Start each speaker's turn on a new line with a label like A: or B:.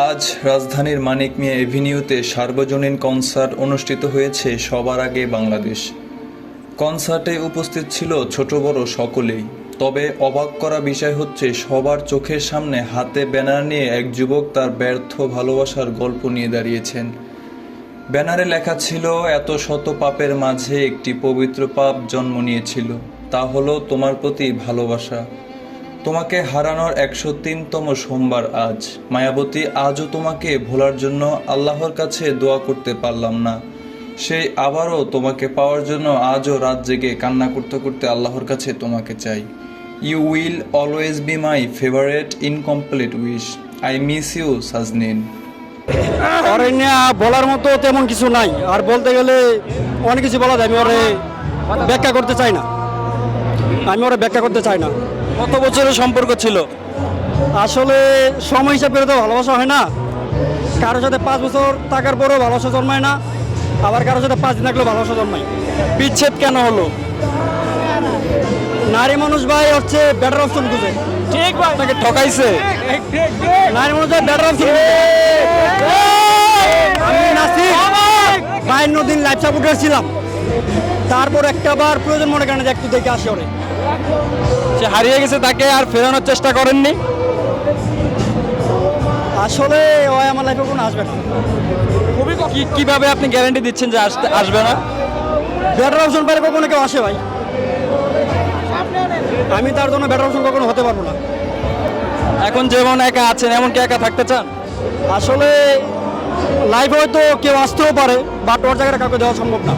A: আজ রাজধানীর মানিক মিয়া এভিনিউতে সার্বজনীন কনসার্ট অনুষ্ঠিত হয়েছে সবার আগে বাংলাদেশ। কনসার্টে উপস্থিত ছিল ছোট বড় সকলেই। তবে অবাক করা বিষয় হচ্ছে সবার চোখের সামনে হাতে ব্যানার নিয়ে এক যুবক তার ব্যর্থ ভালোবাসার গল্প নিয়ে দাঁড়িয়েছেন। ব্যানারে লেখা ছিল, এত শত পাপের মাঝে একটি পবিত্র পাপ জন্ম নিয়েছিল, তা হলো তোমার প্রতি ভালোবাসা। তোমাকে হারানোর 103তম সোমবার আজ। মায়াবতী, আজও তোমাকে ভোলার জন্য আল্লাহর কাছে দোয়া করতে পারলাম না। সেই আবারও তোমাকে পাওয়ার জন্য আজও রাত জেগে কান্না করতে করতে আল্লাহর কাছে তোমাকে চাই। You will always be my favourite incomplete wish. I miss you Sajnin.
B: অরণ্য বলার মতো তেমন কিছু নাই, আর বলতে গেলে অনেক কিছু বলা যায়। আমি ওরে ব্যাখ্যা করতে চাই না।
C: কত বছরের সম্পর্ক ছিল?
B: আসলে সময় হিসাবে তো ভালোবাসা হয় না। কারোর সাথে 5 বছর থাকার পরেও ভালোবাসা জন্মায় না, আবার কারোর সাথে 5 দিন থাকলেও ভালোবাসা জন্মায়।
C: বিচ্ছেদ কেন হলো?
B: নারী মানুষ ভাই হচ্ছে বেটার অপশন খুঁজে।
C: ঠিক ভাই, তাকে ঠকাইছে।
B: নারী মানুষ ভাই বেটার অপশন খুঁজে। আমি নাসিক 52 দিন লাইফ সাপোর্টার ছিলাম, তারপর একটা বার প্রয়োজন মনে করেন যে একটু দেখে আসে ওরে।
C: সে হারিয়ে গেছে, তাকে আর ফেরানোর চেষ্টা করেননি?
B: আসলে ওই আমার লাইফে কোনো আসবে না।
C: কিভাবে আপনি গ্যারান্টি দিচ্ছেন যে আসবে না?
B: বেটার অপশন পারে কখনো কেউ আসে ভাই, আমি তার জন্য বেটার অপশন কখনো হতে পারবো না।
C: এখন যেমন একা আছেন, এমন কি একা থাকতে চান?
B: আসলে লাইফে হয়তো কেউ আসতেও পারে, বাট ওর জায়গাটা কাউকে দেওয়া সম্ভব না।